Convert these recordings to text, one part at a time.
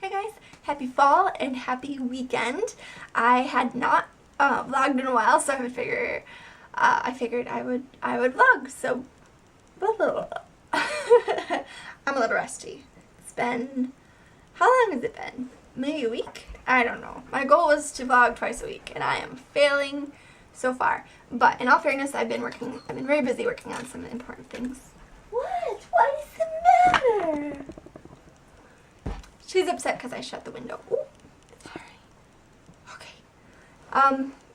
Hi guys, happy fall and happy weekend. I had not vlogged in a while, so I figured I would vlog. So I'm a little rusty. It's been, how long has it been? Maybe a week? I don't know. My goal was to vlog twice a week, and I am failing so far. But in all fairness, I've been very busy working on some important things. What? What is the matter? She's upset because I shut the window. Ooh, sorry. Okay.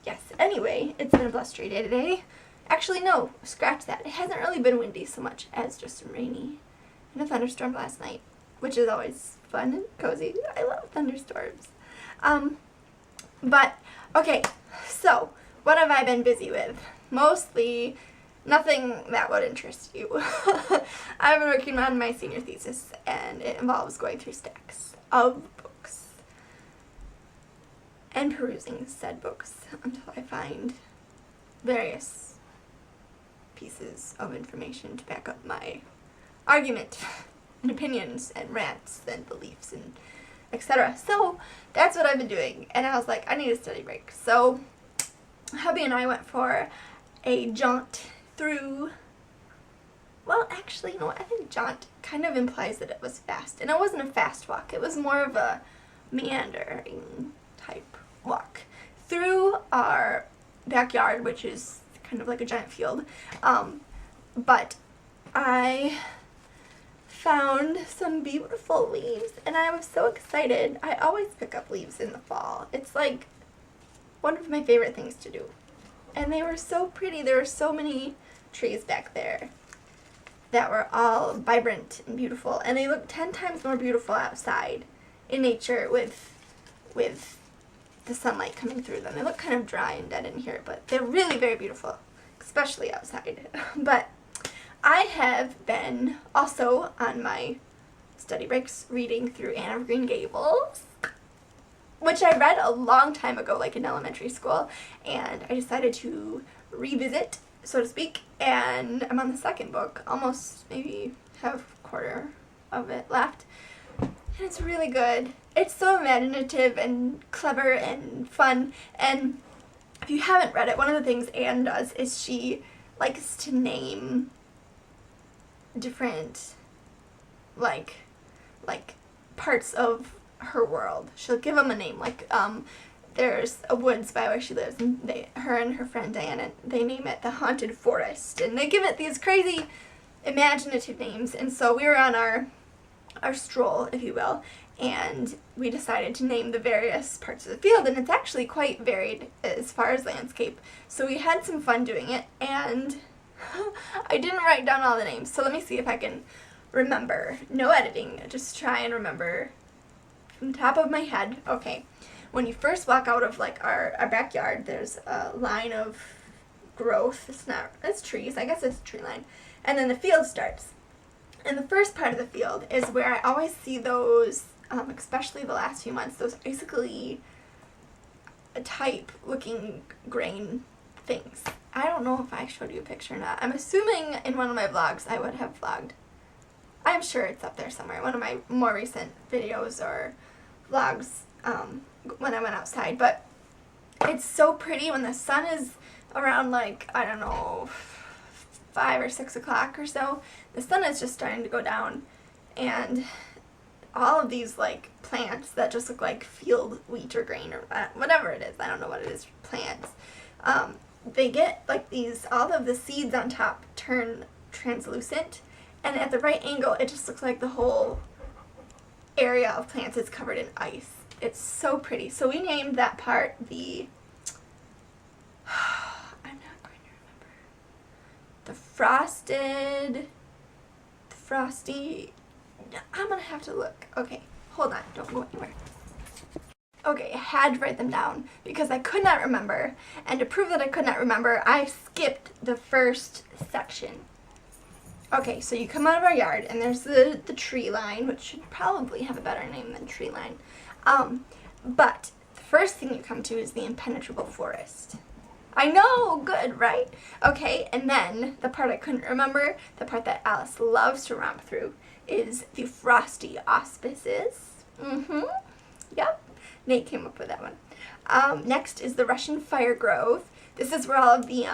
Yes, anyway, it's been a blustery day today. Actually, no, scratch that. It hasn't really been windy so much as just rainy. And a thunderstorm last night, which is always fun and cozy. I love thunderstorms. But, okay, so, what have I been busy with? Mostly nothing that would interest you. I've been working on my senior thesis, and it involves going through stacks of books and perusing said books until I find various pieces of information to back up my argument and opinions and rants and beliefs and etc. So that's what I've been doing, and I was like, I need a study break. So hubby and I went for a jaunt through, well, actually, you know what, I think jaunt kind of implies that it was fast, and it wasn't a fast walk. It was more of a meandering type walk through our backyard, which is kind of like a giant field. But I found some beautiful leaves, and I was so excited. I always pick up leaves in the fall. It's like one of my favorite things to do. And they were so pretty. There were so many trees back there that were all vibrant and beautiful, and they look 10 times more beautiful outside in nature with the sunlight coming through them. They look kind of dry and dead in here, but they're really very beautiful, especially outside. But I have been also on my study breaks reading through Anne of Green Gables, which I read a long time ago, like in elementary school, and I decided to revisit, so to speak, and I'm on the second book, almost maybe have a quarter of it left, and it's really good. It's so imaginative and clever and fun, and if you haven't read it, one of the things Anne does is she likes to name different, like parts of her world. She'll give them a name, like, there's a woods by where she lives, and her and her friend Diana, they name it the Haunted Forest, and they give it these crazy imaginative names. And so we were on our stroll, if you will, and we decided to name the various parts of the field, and it's actually quite varied as far as landscape. So we had some fun doing it, and I didn't write down all the names, so let me see if I can remember. No editing, just try and remember from the top of my head. Okay. When you first walk out of like our backyard, there's a line of growth. It's trees. I guess it's a tree line. And then the field starts. And the first part of the field is where I always see those, especially the last few months, those icicle type looking grain things. I don't know if I showed you a picture or not. I'm assuming in one of my vlogs I would have vlogged. I'm sure it's up there somewhere. One of my more recent videos or vlogs when I went outside. But it's so pretty when the sun is around, like, I don't know, 5 or 6 o'clock or so. The sun is just starting to go down, and all of these like plants that just look like field wheat or grain or whatever it is, I don't know what it is, plants, they get like these, all of the seeds on top turn translucent, and at the right angle it just looks like the whole area of plants is covered in ice. It's so pretty. So we named that part the I'm not going to remember. The frosty, I'm gonna have to look. Okay, hold on, don't go anywhere. Okay, I had to write them down because I could not remember, and to prove that I could not remember, I skipped the first section. Okay, so you come out of our yard, and there's the tree line, which should probably have a better name than tree line. But the first thing you come to is the impenetrable forest. I know, good, right? Okay, and then the part I couldn't remember, the part that Alice loves to romp through, is the frosty auspices. Nate came up with that one. Next is the Russian Fire Grove. This is where all of the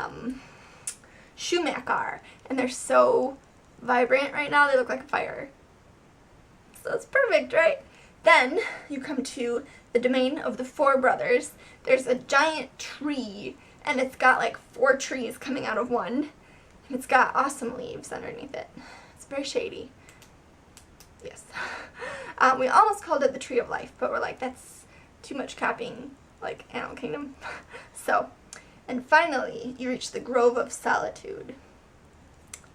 sumac are, and they're so vibrant right now. They look like a fire. So it's perfect, right? Then you come to the domain of the Four Brothers. There's a giant tree, and it's got like 4 trees coming out of one, and it's got awesome leaves underneath it. It's very shady. Yes. We almost called it the Tree of Life, but we're like, that's too much copying like Animal Kingdom. So, and finally, you reach the Grove of Solitude.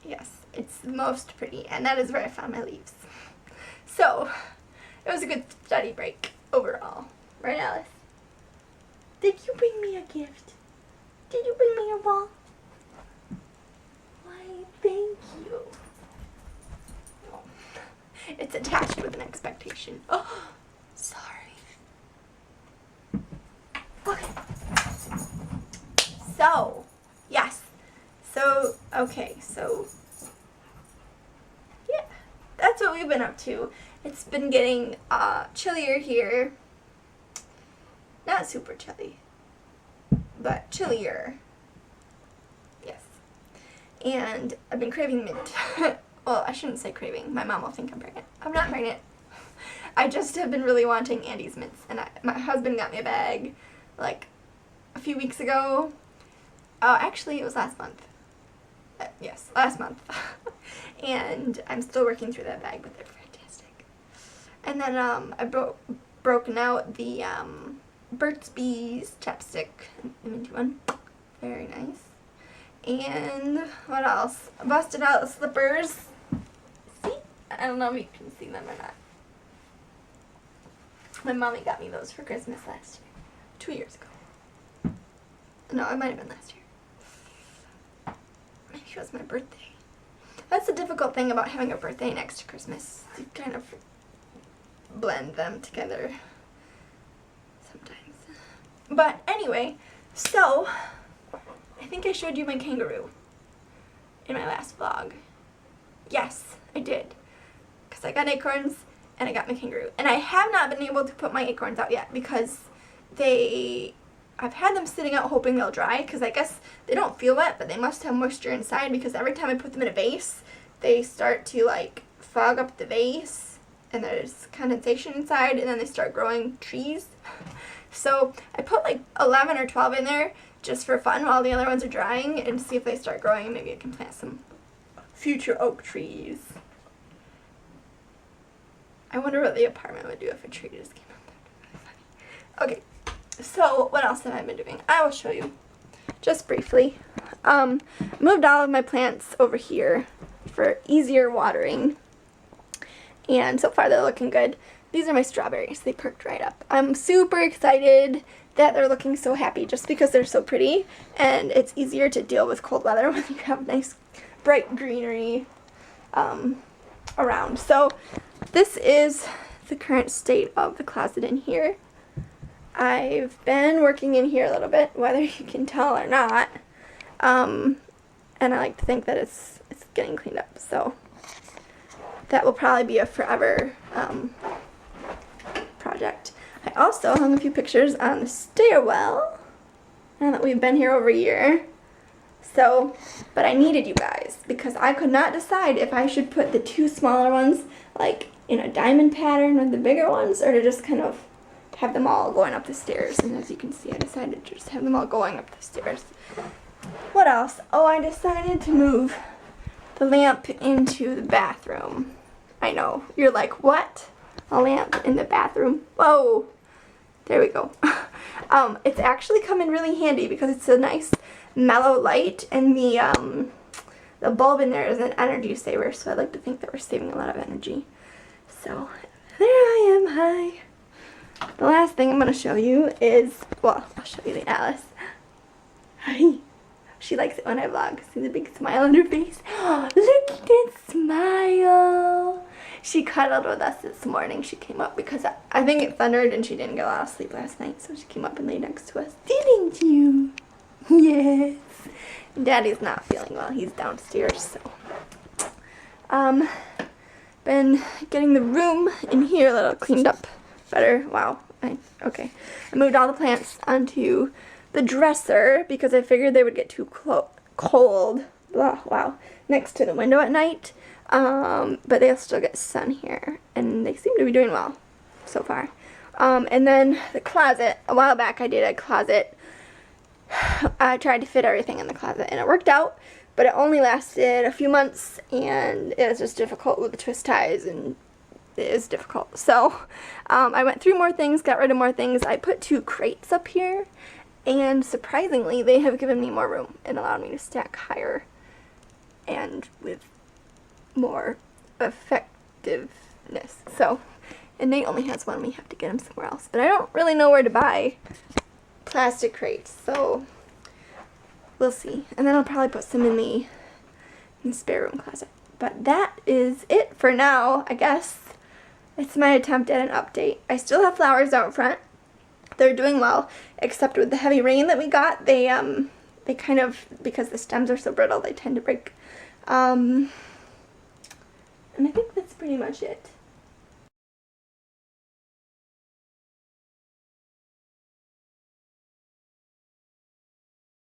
Yes, it's the most pretty, and that is where I found my leaves. So, it was a good study break overall. Right, Alice? Did you bring me a gift? Did you bring me a ball? Why, thank you. Oh. It's attached with an expectation. Oh, sorry. Okay. So, yes. So, okay, so, yeah. That's what we've been up to. It's been getting chillier here. Not super chilly, but chillier. Yes. And I've been craving mint. Well, I shouldn't say craving. My mom will think I'm pregnant. I'm not pregnant. I just have been really wanting Andes mints. And my husband got me a bag like a few weeks ago. Actually, it was last month. Yes, last month. And I'm still working through that bag, but they're fantastic. And then I broken out the Burt's Bees chapstick, the minty one. Very nice. And what else? I busted out the slippers. See? I don't know if you can see them or not. My mommy got me those for Christmas last year. 2 years ago. No, it might have been last year. Maybe it was my birthday. That's the difficult thing about having a birthday next to Christmas. You kind of blend them together sometimes. But anyway, so I think I showed you my kangaroo in my last vlog. Yes, I did. Because I got acorns and I got my kangaroo. And I have not been able to put my acorns out yet because I've had them sitting out hoping they'll dry because I guess they don't feel wet, but they must have moisture inside because every time I put them in a vase, they start to like fog up the vase and there's condensation inside and then they start growing trees. So I put like 11 or 12 in there just for fun while the other ones are drying and see if they start growing and maybe I can plant some future oak trees. I wonder what the apartment would do if a tree just came up there. Okay, so what else have I been doing? I will show you just briefly. Moved all of my plants over here for easier watering. And so far they're looking good. These are my strawberries. They perked right up. I'm super excited that they're looking so happy just because they're so pretty. And it's easier to deal with cold weather when you have nice bright greenery around. So this is the current state of the closet in here. I've been working in here a little bit, whether you can tell or not. And I like to think that it's getting cleaned up. So that will probably be a forever project. I also hung a few pictures on the stairwell now that we've been here over a year. So, but I needed you guys because I could not decide if I should put the 2 smaller ones like in a diamond pattern with the bigger ones or to just kind of have them all going up the stairs. And as you can see, I decided to just have them all going up the stairs. What else? Oh, I decided to move the lamp into the bathroom. I know. You're like, what? A lamp in the bathroom? Whoa. There we go. It's actually come in really handy because it's a nice mellow light and the bulb in there is an energy saver, so I like to think that we're saving a lot of energy. So there I am. Hi. The last thing I'm going to show you is, well, I'll show you the Alice. Hi. She likes it when I vlog. See the big smile on her face? Oh, look at that smile. She cuddled with us this morning. She came up because I think it thundered and she didn't get a lot of sleep last night, so she came up and laid next to us. Didn't you? Yes. Daddy's not feeling well. He's downstairs, so. Been getting the room in here a little cleaned up better. Wow. Okay. I moved all the plants onto the dresser because I figured they would get too cold. Blah, wow. Next to the window at night. But they'll still get sun here. And they seem to be doing well so far. And then the closet. A while back I did a closet. I tried to fit everything in the closet and it worked out. But it only lasted a few months and it was just difficult with the twist ties and it is difficult. So I went through more things, got rid of more things. I put 2 crates up here and surprisingly they have given me more room and allowed me to stack higher and with more effectiveness. So, and Nate only has one, we have to get him somewhere else. But I don't really know where to buy plastic crates, so we'll see. And then I'll probably put some in the spare room closet. But that is it for now, I guess. It's my attempt at an update. I still have flowers out front. They're doing well, except with the heavy rain that we got, they kind of, because the stems are so brittle, they tend to break. And I think that's pretty much it.